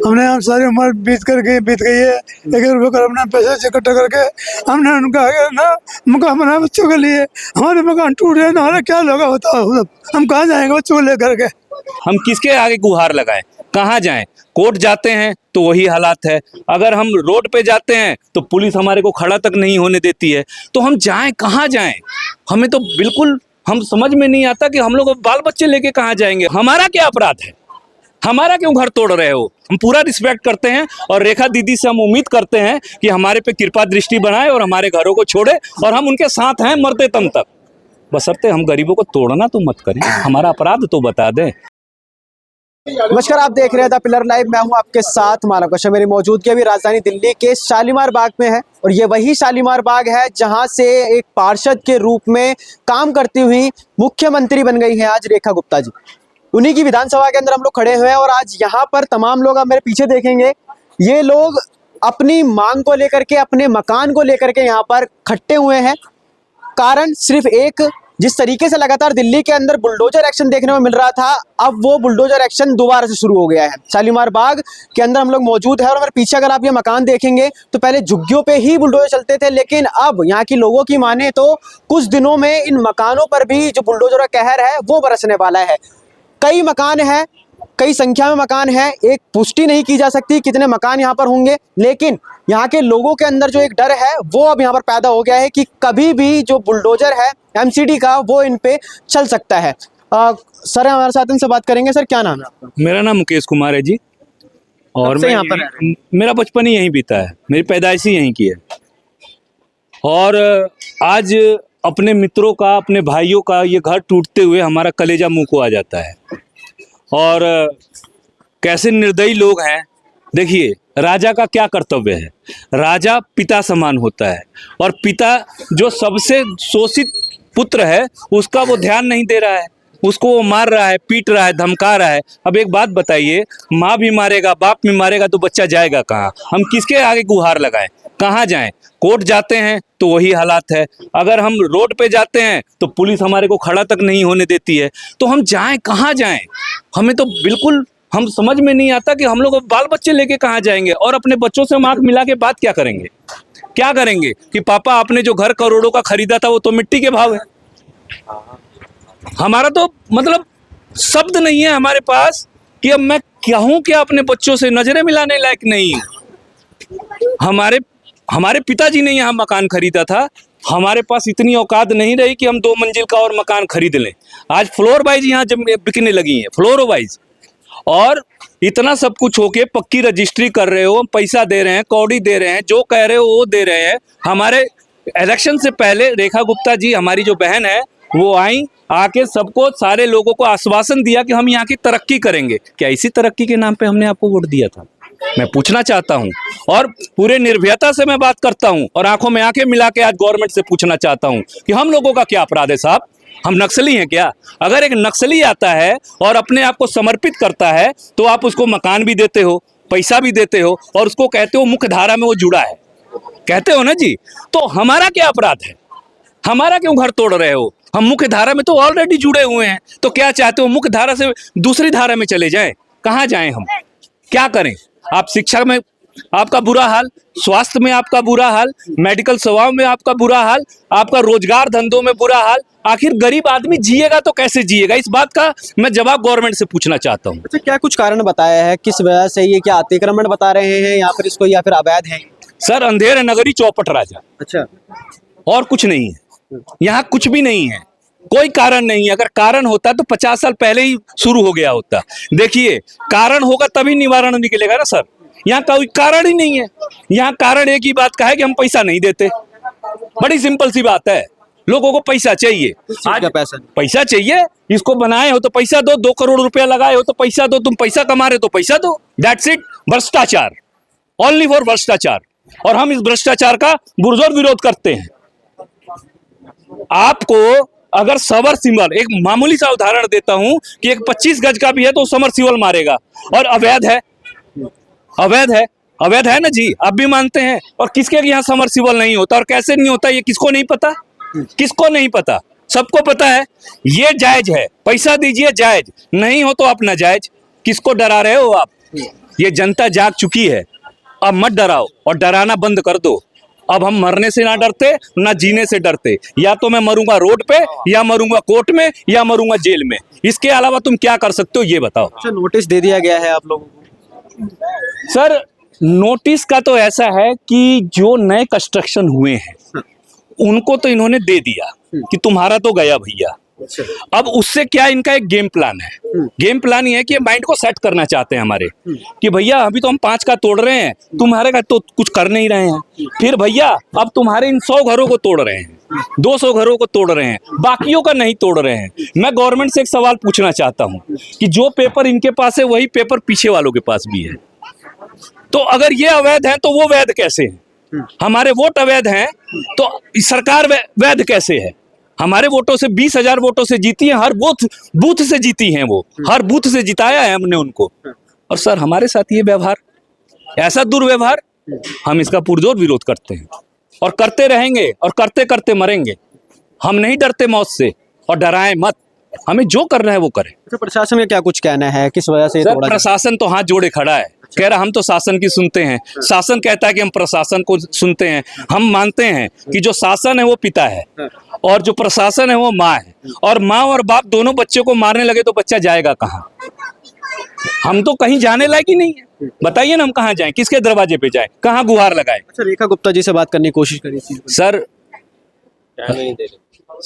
हमने हम सारी उम्र बीत गई है। 1 रुपये का हमने पैसे इकट्ठा करके हमने उनका ना मकान बनाया बच्चों के लिए। हमारे मकान टूट गए, हमारा क्या लगा होता है, हम कहाँ जाएंगे बच्चों को लेकर के। हम किसके आगे गुहार लगाएं, कहाँ जाएं? कोर्ट जाते हैं तो वही हालात है। अगर हम रोड पे जाते हैं तो पुलिस हमारे को खड़ा तक नहीं होने देती है। तो हम जाएं, कहाँ जाएं? हमें तो बिल्कुल हम समझ में नहीं आता कि हम लोग बाल बच्चे लेके कहाँ जाएंगे। हमारा क्या अपराध है? हमारा क्यों घर तोड़ रहे हो? हम पूरा रिस्पेक्ट करते हैं और रेखा दीदी से हम उम्मीद करते हैं कि हमारे पे कृपा दृष्टि बनाए और हमारे घरों को छोड़े, और हम उनके साथ हैं मरते दम तक। बशर्ते हम गरीबों को तोड़ना तो मत करें, हमारा अपराध तो बता दें। नमस्कार, आप देख रहे हैं द पिलर लाइव। मैं हूं आपके साथ मानव कश्यप। मेरी मौजूदगी अभी राजधानी दिल्ली के शालीमार बाग में है, और ये वही शालीमार बाग है जहां से एक पार्षद के रूप में काम करती हुई मुख्यमंत्री बन गई हैं आज रेखा गुप्ता जी। उन्हीं की विधानसभा के अंदर हम लोग खड़े हुए हैं, और आज यहाँ पर तमाम लोग, आप मेरे पीछे देखेंगे, ये लोग अपनी मांग को लेकर के, अपने मकान को लेकर के यहाँ पर इकट्ठे हुए हैं। कारण सिर्फ एक, जिस तरीके से लगातार दिल्ली के अंदर बुलडोजर एक्शन देखने को मिल रहा था, अब वो बुलडोजर एक्शन दोबारा से शुरू हो गया है। शालीमार बाग के अंदर हम लोग मौजूद है, और मेरे पीछे अगर आप ये मकान देखेंगे तो पहले झुग्गियों पे ही बुलडोजर चलते थे, लेकिन अब यहाँ की लोगों की माने तो कुछ दिनों में इन मकानों पर भी जो बुलडोजर का कहर है वो बरसने वाला है। कई मकान है, कई संख्या में मकान है, एक पुष्टि नहीं की जा सकती कितने मकान यहाँ पर होंगे, लेकिन यहाँ के लोगों के अंदर जो एक डर है वो अब यहाँ पर पैदा हो गया है कि कभी भी जो बुलडोजर है एमसीडी का वो इन पे चल सकता है। सर हमारे साथ इनसे बात करेंगे। सर क्या नाम है आपका? मेरा नाम मुकेश कुमार है जी, और मैं यहाँ पर मेरा बचपन ही यहीं बीता है, मेरी पैदाइश ही यहीं की है। और आज अपने मित्रों का, अपने भाइयों का ये घर टूटते हुए हमारा कलेजा मुंह को आ जाता है। और कैसे निर्दयी लोग हैं। देखिए, राजा का क्या कर्तव्य है? राजा पिता समान होता है, और पिता जो सबसे शोषित पुत्र है उसका वो ध्यान नहीं दे रहा है, उसको वो मार रहा है, पीट रहा है, धमका रहा है। अब एक बात बताइए, माँ भी मारेगा, बाप भी मारेगा तो बच्चा जाएगा कहाँ? हम किसके आगे गुहार लगाएं, कहाँ जाएं? कोर्ट जाते हैं तो वही हालात है। अगर हम रोड पे जाते हैं तो पुलिस हमारे को खड़ा तक नहीं होने देती है। तो हम जाएं, कहाँ जाएं? हमें तो बिल्कुल हम समझ में नहीं आता कि हम लोग बाल बच्चे लेके कहाँ जाएंगे, और अपने बच्चों से हम आंख मिला के बात क्या करेंगे? क्या करेंगे कि पापा आपने जो घर करोड़ों का खरीदा था वो तो मिट्टी के भाव है। हमारा तो मतलब शब्द नहीं है हमारे पास कि अब मैं कहूँ क्या अपने बच्चों से, नजरें मिलाने लायक नहीं। हमारे पिताजी ने यहाँ मकान खरीदा था, हमारे पास इतनी औकात नहीं रही कि हम 2 मंजिल का और मकान खरीद लें। आज फ्लोर वाइज यहाँ जब बिकने लगी हैं, फ्लोर वाइज, और इतना सब कुछ होके पक्की रजिस्ट्री कर रहे हो, पैसा दे रहे हैं, कौड़ी दे रहे हैं, जो कह रहे हो वो दे रहे हैं। हमारे इलेक्शन से पहले रेखा गुप्ता जी, हमारी जो बहन है, वो आई, आके सबको, सारे लोगों को आश्वासन दिया कि हम यहाँ की तरक्की करेंगे। क्या इसी तरक्की के नाम पे हमने आपको वोट दिया था? मैं पूछना चाहता हूँ, और पूरे निर्भयता से मैं बात करता हूँ, और आंखों में आंखें मिला के आज गवर्नमेंट से पूछना चाहता हूँ कि हम लोगों का क्या अपराध है साहब? हम नक्सली हैं क्या? अगर एक नक्सली आता है और अपने आप को समर्पित करता है तो आप उसको मकान भी देते हो, पैसा भी देते हो, और उसको कहते हो मुख्य धारा में वो जुड़ा है, कहते हो ना जी। तो हमारा क्या अपराध है? हमारा क्यों घर तोड़ रहे हो? हम मुख्य धारा में तो ऑलरेडी जुड़े हुए हैं। तो क्या चाहते हो, मुख्य धारा से दूसरी धारा में चले जाएं? कहाँ जाएं हम? क्या करें? आप शिक्षा में आपका बुरा हाल, स्वास्थ्य में आपका बुरा हाल, मेडिकल सेवाओं में आपका बुरा हाल, आपका रोजगार धंधों में बुरा हाल। आखिर गरीब आदमी जिएगा तो कैसे जिएगा? इस बात का मैं जवाब गवर्नमेंट से पूछना चाहता हूँ। अच्छा, क्या कुछ कारण बताया है किस वजह से ये, क्या अतिक्रमण बता रहे हैं यहाँ पर इसको, या फिर अवैध है? सर, अंधेर नगरी चौपट राजा। अच्छा, और कुछ नहीं है यहाँ, कुछ भी नहीं है, कोई कारण नहीं है। अगर कारण होता तो 50 साल पहले ही शुरू हो गया होता। देखिए, कारण होगा तभी निवारण निकलेगा ना सर। यहाँ कोई कारण ही नहीं है। यहाँ कारण एक ही बात का है कि हम पैसा नहीं देते। बड़ी सिंपल सी बात है, लोगों को पैसा चाहिए। आज पैसा चाहिए, इसको बनाए हो तो पैसा दो, 2 करोड़ रुपया लगाए हो तो पैसा दो, तुम पैसा कमा रहे हो तो पैसा दो। That's it. भ्रष्टाचार, ओनली फॉर भ्रष्टाचार। और हम इस भ्रष्टाचार का पुरजोर विरोध करते हैं। आपको अगर समरसीबल, एक मामूली सा उदाहरण देता हूं कि एक 25 गज का भी है तो समरसीबल मारेगा, और अवैध है, अवैध है, अवैध है ना जी, आप भी मानते हैं। और किसके यहाँ समरसीबल नहीं होता और कैसे नहीं होता, ये किसको नहीं पता? किसको नहीं पता? सबको पता है। ये जायज है, पैसा दीजिए, जायज नहीं हो तो आप नाजायज। किसको डरा रहे हो आप? ये जनता जाग चुकी है। अब मत डराओ और डराना बंद कर दो। अब हम मरने से ना डरते ना जीने से डरते। या तो मैं मरूंगा रोड पे, या मरूंगा कोर्ट में, या मरूंगा जेल में। इसके अलावा तुम क्या कर सकते हो ये बताओ। अच्छा, नोटिस दे दिया गया है आप लोगों को? सर नोटिस का तो ऐसा है कि जो नए कंस्ट्रक्शन हुए हैं उनको तो इन्होंने दे दिया कि तुम्हारा तो गया भैया। अब उससे क्या इनका एक गेम प्लान है। गेम प्लान ये है कि माइंड को सेट करना चाहते हैं हमारे कि भैया अभी तो हम 5 का तोड़ रहे हैं, तुम्हारे का तो कुछ कर नहीं रहे हैं। फिर भैया अब तुम्हारे इन 100 घरों को तोड़ रहे हैं, 200 घरों को तोड़ रहे हैं, बाकियों का नहीं तोड़ रहे हैं। मैं गवर्नमेंट से एक सवाल पूछना चाहता हूँ कि जो पेपर इनके पास है वही पेपर पीछे वालों के पास भी है। तो अगर ये अवैध है तो वो वैध कैसे है? हमारे वोट अवैध हैं तो सरकार वैध कैसे है? हमारे वोटों से 20,000 वोटों से जीती है, हर बूथ से जीती हैं वो, हर बूथ से जिताया है हमने उनको। और सर हमारे साथ ये व्यवहार, ऐसा दुर्व्यवहार, हम इसका पुरजोर विरोध करते हैं और करते रहेंगे और करते करते मरेंगे। हम नहीं डरते मौत से, और डराएं मत, हमें जो करना है वो करें। अच्छा, प्रशासन का क्या कुछ कहना है, किस वजह से ये सर तोड़ा? प्रशासन तो हाथ जोड़े खड़ा है, कह रहा हम तो शासन की सुनते हैं। शासन कहता है कि हम प्रशासन को सुनते हैं। हम मानते हैं कि जो शासन है वो पिता है और जो प्रशासन है वो माँ है, और माँ और बाप दोनों बच्चे को मारने लगे तो बच्चा जाएगा कहाँ? हम तो कहीं जाने लायक ही नहीं है। बताइए ना हम कहाँ जाएं, किसके दरवाजे पे जाएं, कहाँ गुहार लगाएं? अच्छा, रेखा गुप्ता जी से बात करने की कोशिश करी थी सर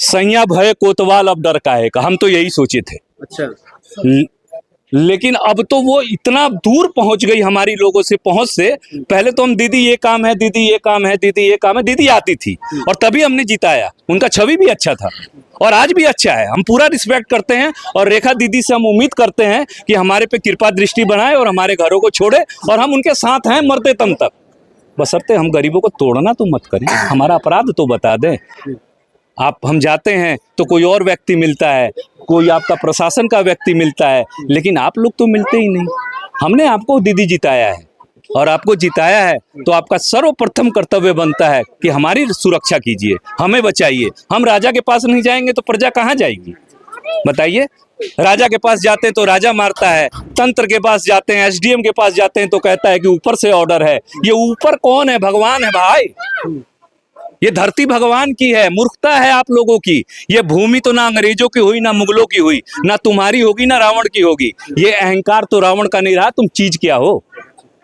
सैया भय कोतवाल अब डर काहे का, हम तो यही सोचे थे। अच्छा, लेकिन अब तो वो इतना दूर पहुंच गई हमारी लोगों से पहुंच से। पहले तो हम दीदी ये काम है, दीदी ये काम है, दीदी ये काम है, दीदी आती थी और तभी हमने जिताया। उनका छवि भी अच्छा था और आज भी अच्छा है। हम पूरा रिस्पेक्ट करते हैं और रेखा दीदी से हम उम्मीद करते हैं कि हमारे पे कृपा दृष्टि बनाए और हमारे घरों को छोड़े, और हम उनके साथ हैं मरते दम तक। बशर्ते हम गरीबों को तोड़ना तो मत करें, हमारा अपराध तो बता दें। आप हम जाते हैं तो कोई और व्यक्ति मिलता है, कोई आपका प्रशासन का व्यक्ति मिलता है, लेकिन आप लोग तो मिलते ही नहीं। हमने आपको दीदी जिताया है और आपको जिताया है तो आपका सर्वप्रथम कर्तव्य बनता है कि हमारी सुरक्षा कीजिए, हमें बचाइए। हम राजा के पास नहीं जाएंगे तो प्रजा कहाँ जाएगी बताइए? राजा के पास जाते हैं तो राजा मारता है, तंत्र के पास जाते हैं, एसडीएम के पास जाते हैं तो कहता है कि ऊपर से ऑर्डर है। ये ऊपर कौन है? भगवान है भाई। ये धरती भगवान की है। मूर्खता है आप लोगों की। ये भूमि तो ना अंग्रेजों की हुई, ना मुगलों की हुई, ना तुम्हारी होगी, ना रावण की होगी। ये अहंकार तो रावण का नहीं रहा। तुम चीज क्या हो?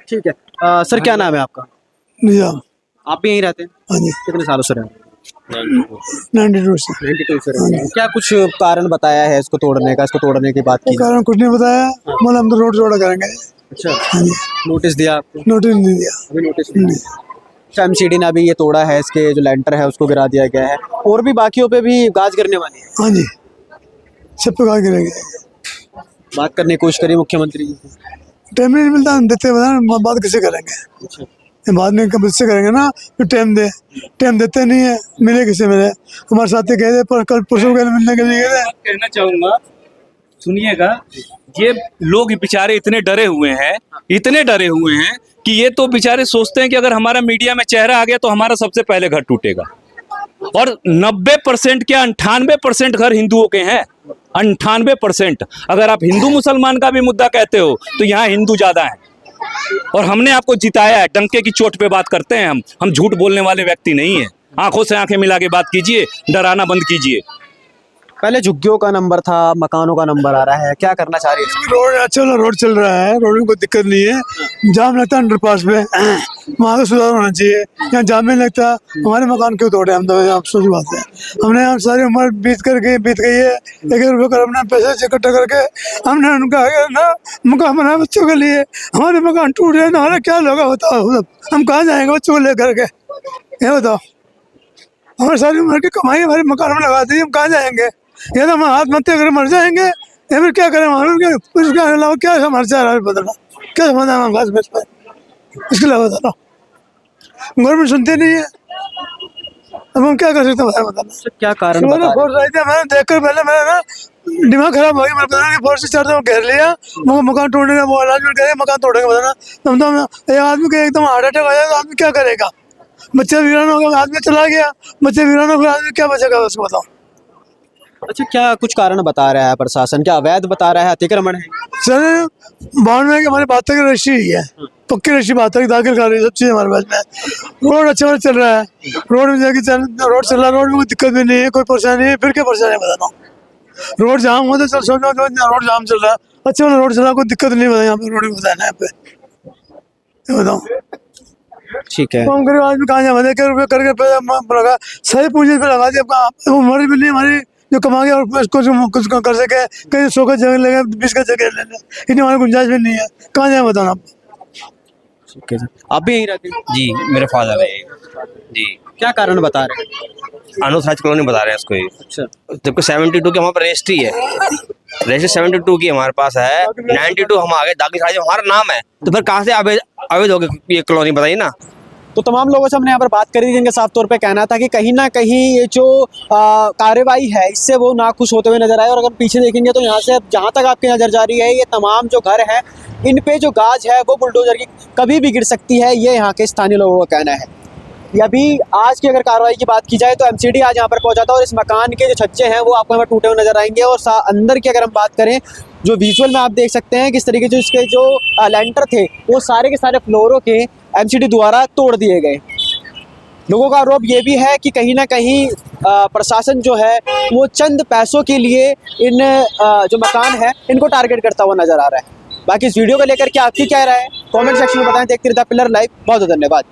ठीक है। सर क्या नाम है आपका? निजाम। आप भी यहीं रहते हैं? हाँ जी, कितने सालों से रह रहे हैं? 92 से। 92 से रह रहे हैं। क्या कुछ कारण बताया है इसको तोड़ने का, इसको तोड़ने की बात की? कारण कुछ नहीं बताया, मतलब हम तो रोड जोड़ा करेंगे। अच्छा, हाँ जी, नोटिस दिया आपको? नोटिस नहीं दिया। अभी नोटिस नहीं दिया। अच्छा, एमसीडी ने अभी ये तोड़ा है, इसके जो लेंटर है उसको गिरा दिया गया है, और भी बाकियों पे भी गाज गिरने वाली है। हाँ जी, सब पे गाज गिरेंगे। बात करने की कोशिश करी मुख्यमंत्री जी से? टाइम नहीं मिलता, देते बता बात किसे करेंगे? अच्छा, ये बाद में कब इससे करेंगे ना, तो टाइम देते नहीं है। मिले किसे मिले? हमारे साथी गए थे पर कल परसों गए मिलने के लिए गए थे। कहना चाहूंगा, सुनिएगा, ये लोग बेचारे इतने डरे हुए हैं, इतने डरे हुए हैं कि ये तो बेचारे सोचते हैं कि अगर हमारा मीडिया में चेहरा आ गया तो हमारा सबसे पहले घर टूटेगा। और 90% क्या 98% घर हिंदुओं के हैं। 98%। अगर आप हिंदू मुसलमान का भी मुद्दा कहते हो तो यहाँ हिंदू ज्यादा हैं। और हमने आपको जिताया है। डंके की चोट पे बात करते हैं हम झूठ बोलने वाले व्यक्ति नहीं है। आंखों से आंखें मिला के बात कीजिए, डराना बंद कीजिए। पहले झुग्गियों का नंबर था, मकानों का नंबर आ रहा है, क्या करना चाह रही है? रोड अच्छा रोड चल रहा है, रोड में कोई दिक्कत नहीं है। जाम लगता है अंडरपास पे, वहाँ का सुधार होना चाहिए। यहाँ जाम नहीं लगता, हमारे मकान क्यों तोड़े? हम तो आप सोच बात है। हमने हम सारी उम्र बीत गई है। 1 रुपये कर अपना पैसा इकट्ठा करके हमने उनका ना मकान बनाया बच्चों के लिए। हमारे मकान टूट रहे, हमारा क्या लोग बताओ? हम कहाँ जाएंगे बच्चों को लेकर के? ये बताओ, हमारी सारी उम्र की कमाई हमारे मकान में लगा दी, हम कहाँ जाएंगे? ये तो हम आत्महत्या कर मर जाएंगे, या फिर क्या करें? इसके अलावा क्या समाचार है बदलना? क्या समाधान है बस पर? इसके अलावा बताओ, गवर्नमेंट सुनती नहीं है, अब हम क्या कर सकते हैं? बताना क्या कारण बता रहे फोर्स आई थी, मैंने देखकर पहले मेरा ना दिमाग खराब हो गया। मैंने पता नहीं फोर्स से चढ़ते घेर लिया, मकान तोड़ने का वो अनाउंसमेंट करेगा, मकान तोड़ेगा। बताना तो एक आदमी को एकदम हार्ट अटैक आ जाए तो आदमी क्या करेगा? बच्चे वीरान हो गया, आदमी चला गया, बच्चे वीरान हो गया, आदमी क्या बचेगा उसको? बताओ। अच्छा, क्या कुछ कारण बता रहा है प्रशासन? क्या अवैध बता रहा है, अतिक्रमण है? सर 92 की हमारी 72 की रजिस्ट्री ही है, पक्की रजिस्ट्री 72 की दाखिल कर रही है, सब चीज़ हमारे पास में। रोड अच्छा चल रहा है, रोड में जाके रोड चल रहा है, रोड में कोई दिक्कत भी नहीं है, कोई परेशानी नहीं है। फिर क्या परेशानी है बताता हूँ, रोड जाम हो तो चल सोचो रोड जाम चल रहा है, अच्छा वाला रोड चल रहा है, कोई दिक्कत नहीं है यहाँ पे, रोड में बताना यहाँ पे बताऊँ। ठीक है। तो हम गरीब आदमी कहाँ जाए, क्या रुपये करके पैसा लगा, सही पूंजी पे लगा दिया, उम्र भी नहीं हमारी जो कमा के और कुछ कर सके, कहीं 100 का जगह लेंगे, 20 का जगह ले लें, इतनी हमारी गुंजाइश भी नहीं है, कहाँ जाए बताना आप। ठीक है सर, आप भी यहीं रहते हैं? जी मेरे फादर है जी। क्या कारण बता रहे हैं? अनुराज कॉलोनी बता रहे हैं इसको ये। अच्छा, जबकि 72 की हमारे पास रजिस्ट्री है, रजिस्ट्री 72 की हमारे पास है, 92 हम आगे दाखिल खारिज हमारा नाम है, तो फिर कहाँ से अवैध हो गई ये कॉलोनी, बताइए ना। तो तमाम लोगों से हमने यहाँ पर बात करी थी, जिनके साफ तौर पे कहना था कि कहीं ना कहीं ये जो कार्रवाई है इससे वो नाखुश होते हुए नजर आए। और अगर पीछे देखेंगे तो यहाँ से अब जहाँ तक आपकी नज़र जा रही है, ये तमाम जो घर हैं इन पे जो गाज है वो बुलडोजर की कभी भी गिर सकती है, ये यहाँ के स्थानीय लोगों का कहना है। ये अभी आज की अगर कार्रवाई की बात की जाए तो एमसीडी आज यहाँ पर पहुंचा था और इस मकान के जो छज्जे हैं वो आपको यहाँ पर टूटे हुए नजर आएंगे। और अंदर की अगर हम बात करें, जो विजुअल में आप देख सकते हैं किस तरीके से इसके जो लेंटर थे वो सारे के सारे फ्लोरों के एमसीडी द्वारा तोड़ दिए गए। लोगों का आरोप ये भी है कि कहीं ना कहीं प्रशासन जो है वो चंद पैसों के लिए इन जो मकान है इनको टारगेट करता हुआ नजर आ रहा है। बाकी इस वीडियो को लेकर के आपकी क्या राय है, कमेंट सेक्शन में बताएं। देखते रहिए द पिलर लाइव। बहुत बहुत धन्यवाद।